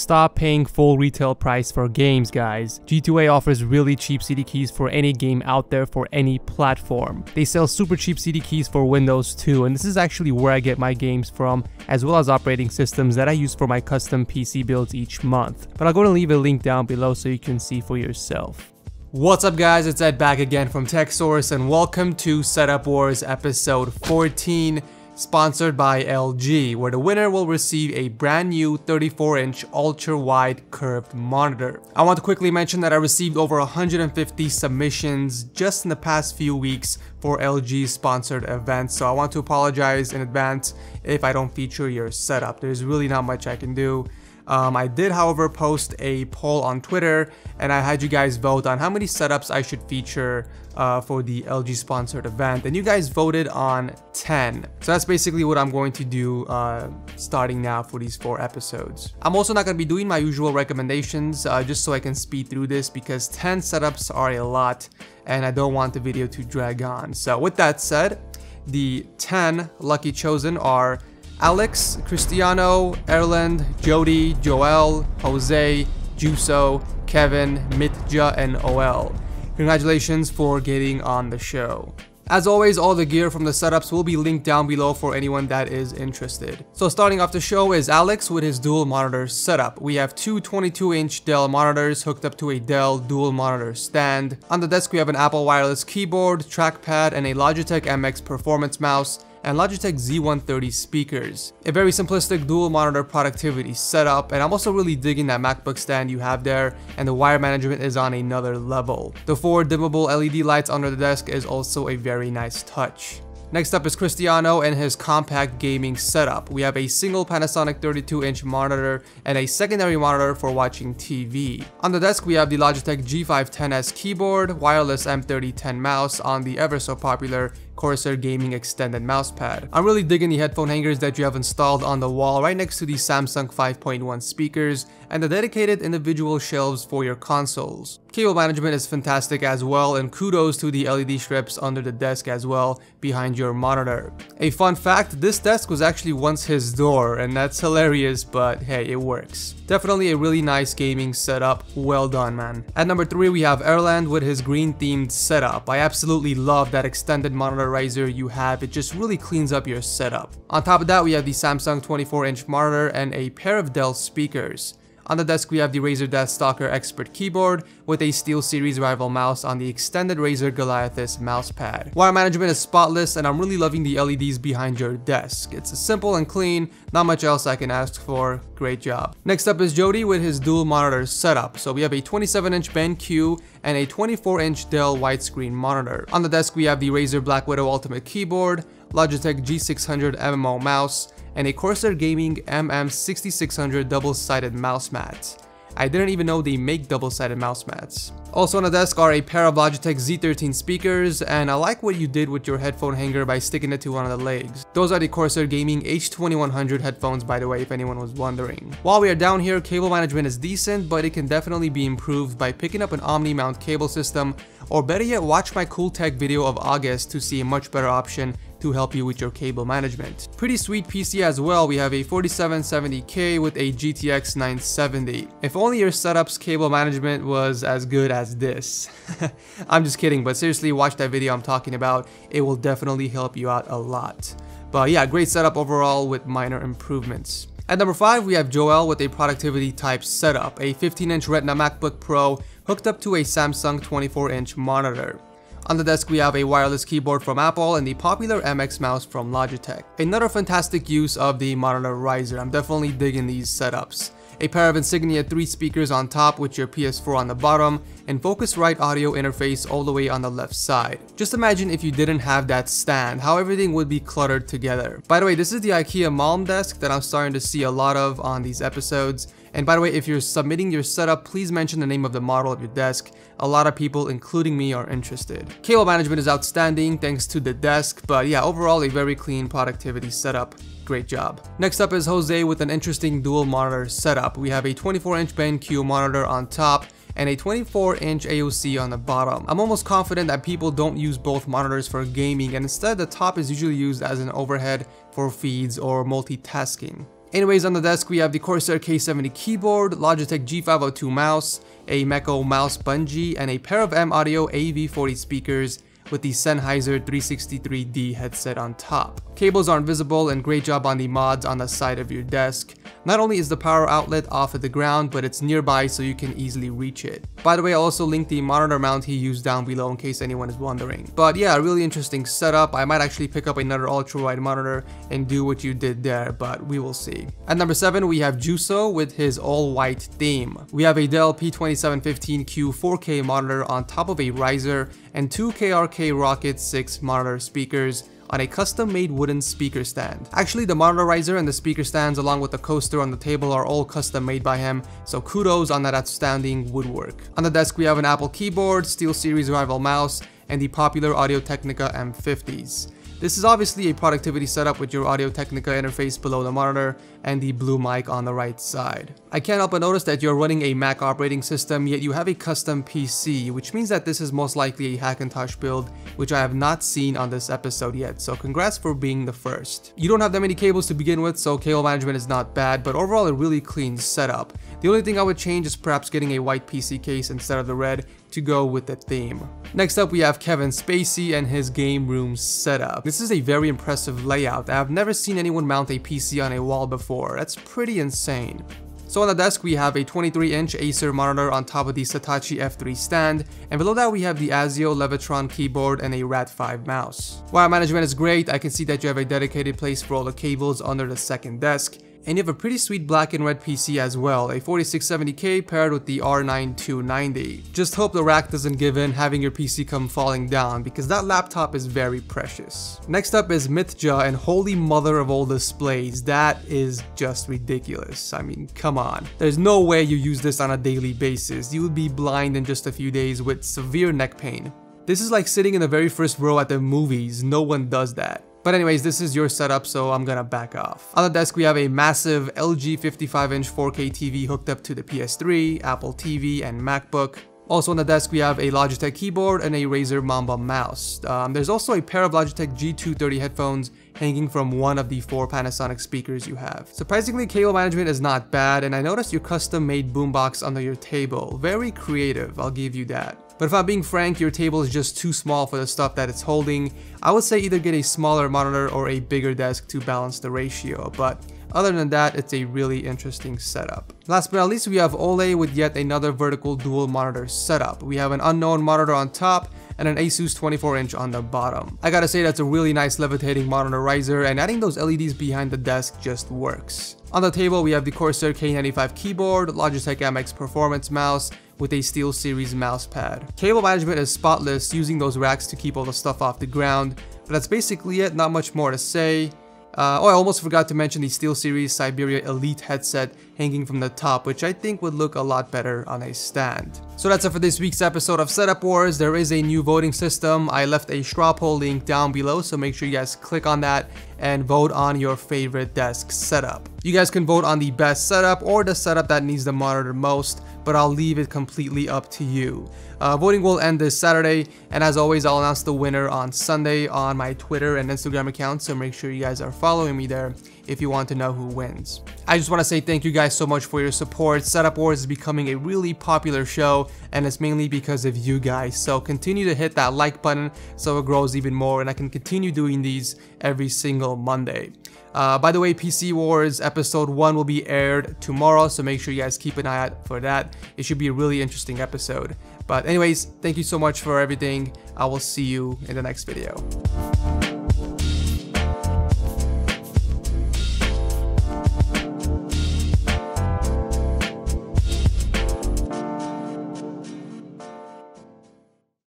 Stop paying full retail price for games, guys. G2A offers really cheap CD keys for any game out there for any platform. They sell super cheap CD keys for Windows too, and this is actually where I get my games from, as well as operating systems that I use for my custom PC builds each month. But I'll go and leave a link down below so you can see for yourself. What's up, guys? It's Ed back again from TechSource, and welcome to Setup Wars episode 14. Sponsored by LG, where the winner will receive a brand new 34-inch ultra-wide curved monitor. I want to quickly mention that I received over 150 submissions just in the past few weeks for LG sponsored events, so I want to apologize in advance if I don't feature your setup. There's really not much I can do. I did, however, post a poll on Twitter, and I had you guys vote on how many setups I should feature for the LG sponsored event, and you guys voted on 10. So that's basically what I'm going to do starting now for these 4 episodes. I'm also not going to be doing my usual recommendations just so I can speed through this, because 10 setups are a lot and I don't want the video to drag on. So with that said, the 10 lucky chosen are Alex, Cristiano, Erlend, Jody, Joelle, Jose, Juuso, Kevin, Mitja, and Joelle. Congratulations for getting on the show. As always, all the gear from the setups will be linked down below for anyone that is interested. So starting off the show is Alex with his dual monitor setup. We have two 22-inch Dell monitors hooked up to a Dell dual monitor stand. On the desk we have an Apple wireless keyboard, trackpad, and a Logitech MX performance mouse, and Logitech Z130 speakers. A very simplistic dual monitor productivity setup, and I'm also really digging that MacBook stand you have there, and the wire management is on another level. The 4 dimmable LED lights under the desk is also a very nice touch. Next up is Cristiano and his compact gaming setup. We have a single Panasonic 32-inch monitor and a secondary monitor for watching TV. On the desk we have the Logitech G510S keyboard, wireless M3010 mouse on the ever so popular Corsair Gaming extended mousepad. I'm really digging the headphone hangers that you have installed on the wall right next to the Samsung 5.1 speakers and the dedicated individual shelves for your consoles. Cable management is fantastic as well, and kudos to the LED strips under the desk as well behind your monitor. A fun fact, this desk was actually once his door, and that's hilarious, but hey, it works. Definitely a really nice gaming setup. Well done, man. At number 3 we have Erlend with his green themed setup. I absolutely love that extended monitor riser you have. It just really cleans up your setup. On top of that we have the Samsung 24-inch monitor and a pair of Dell speakers. On the desk we have the Razer Deathstalker Expert keyboard with a SteelSeries rival mouse on the extended Razer Goliathus mousepad. Wire management is spotless, and I'm really loving the LEDs behind your desk. It's simple and clean, not much else I can ask for. Great job. Next up is Jody with his dual monitor setup. So we have a 27-inch BenQ and a 24-inch Dell widescreen monitor. On the desk we have the Razer Black Widow Ultimate keyboard, Logitech G600 MMO mouse, and a Corsair Gaming MM6600 double-sided mouse mats. I didn't even know they make double-sided mouse mats. Also on the desk are a pair of Logitech Z13 speakers, and I like what you did with your headphone hanger by sticking it to one of the legs. Those are the Corsair Gaming H2100 headphones, by the way, if anyone was wondering. While we are down here, cable management is decent, but it can definitely be improved by picking up an Omni mount cable system, or better yet, watch my cool tech video of August to see a much better option to help you with your cable management. Pretty sweet PC as well. We have a 4770K with a GTX 970. If only your setup's cable management was as good as this. I'm just kidding, but seriously, watch that video I'm talking about. It will definitely help you out a lot. But yeah, great setup overall with minor improvements. At number 5 we have Joelle with a productivity type setup, a 15-inch Retina MacBook Pro hooked up to a Samsung 24-inch monitor. On the desk we have a wireless keyboard from Apple and the popular MX mouse from Logitech. Another fantastic use of the monitor riser. I'm definitely digging these setups. A pair of Insignia 3 speakers on top with your PS4 on the bottom, and Focusrite audio interface all the way on the left side. Just imagine if you didn't have that stand, how everything would be cluttered together. By the way, this is the IKEA Malm desk that I'm starting to see a lot of on these episodes. And by the way, if you're submitting your setup, please mention the name of the model of your desk. A lot of people, including me, are interested. Cable management is outstanding thanks to the desk, but yeah, overall a very clean productivity setup. Great job. Next up is Jose with an interesting dual monitor setup. We have a 24-inch BenQ monitor on top and a 24-inch AOC on the bottom. I'm almost confident that people don't use both monitors for gaming, and instead the top is usually used as an overhead for feeds or multitasking. Anyways, on the desk we have the Corsair K70 keyboard, Logitech G502 mouse, a Meko mouse bungee, and a pair of M Audio AV40 speakers with the Sennheiser 363D headset on top. Cables aren't visible, and great job on the mods on the side of your desk. Not only is the power outlet off at the ground, but it's nearby so you can easily reach it. By the way, I'll also link the monitor mount he used down below in case anyone is wondering. But yeah, a really interesting setup. I might actually pick up another ultra-wide monitor and do what you did there, but we will see. At number 7, we have Juuso with his all-white theme. We have a Dell P2715Q 4K monitor on top of a riser and two KRK Rocket 6 monitor speakers on a custom-made wooden speaker stand. Actually, the monitor riser and the speaker stands along with the coaster on the table are all custom made by him, so kudos on that outstanding woodwork. On the desk we have an Apple keyboard, SteelSeries rival mouse, and the popular Audio-Technica M50s. This is obviously a productivity setup with your Audio-Technica interface below the monitor and the blue mic on the right side. I can't help but notice that you're running a Mac operating system, yet you have a custom PC, which means that this is most likely a Hackintosh build, which I have not seen on this episode yet, so congrats for being the first. You don't have that many cables to begin with, so cable management is not bad, but overall a really clean setup. The only thing I would change is perhaps getting a white PC case instead of the red to go with the theme. Next up we have Kevin Spacey and his game room setup. This is a very impressive layout. I have never seen anyone mount a PC on a wall before. That's pretty insane. So on the desk we have a 23-inch Acer monitor on top of the Satechi F3 stand, and below that we have the ASIO Levitron keyboard and a Rat5 mouse. While management is great, I can see that you have a dedicated place for all the cables under the second desk, and you have a pretty sweet black and red PC as well, a 4670K paired with the R9 290. Just hope the rack doesn't give in having your PC come falling down, because that laptop is very precious. Next up is Mitja, and holy mother of all displays, that is just ridiculous. I mean, come on. There's no way you use this on a daily basis. You would be blind in just a few days with severe neck pain. This is like sitting in the very first row at the movies. No one does that. But anyways, this is your setup, so I'm gonna back off. On the desk we have a massive LG 55-inch 4K TV hooked up to the PS3, Apple TV, and MacBook. Also on the desk we have a Logitech keyboard and a Razer Mamba mouse. There's also a pair of Logitech G230 headphones hanging from one of the 4 Panasonic speakers you have. Surprisingly, cable management is not bad, and I noticed your custom-made boombox under your table. Very creative, I'll give you that. But if I'm being frank, your table is just too small for the stuff that it's holding. I would say either get a smaller monitor or a bigger desk to balance the ratio, but other than that, it's a really interesting setup. Last but not least, we have Olay with yet another vertical dual monitor setup. We have an unknown monitor on top and an Asus 24-inch on the bottom. I gotta say that's a really nice levitating monitor riser, and adding those LEDs behind the desk just works. On the table we have the Corsair K95 keyboard, Logitech MX Performance mouse with a SteelSeries mouse pad. Cable management is spotless, using those racks to keep all the stuff off the ground, but that's basically it, not much more to say. I almost forgot to mention the SteelSeries Siberia Elite headset hanging from the top, which I think would look a lot better on a stand. So that's it for this week's episode of Setup Wars. There is a new voting system. I left a straw poll link down below, so make sure you guys click on that and vote on your favorite desk setup. You guys can vote on the best setup or the setup that needs the monitor most, but I'll leave it completely up to you. Voting will end this Saturday, and as always, I'll announce the winner on Sunday on my Twitter and Instagram accounts, so make sure you guys are following me there if you want to know who wins. I just want to say thank you guys so much for your support. Setup Wars is becoming a really popular show, and it's mainly because of you guys, so continue to hit that like button so it grows even more, and I can continue doing these every single Monday. By the way, PC Wars episode 1 will be aired tomorrow, so make sure you guys keep an eye out for that. It should be a really interesting episode. But anyways, thank you so much for everything. I will see you in the next video.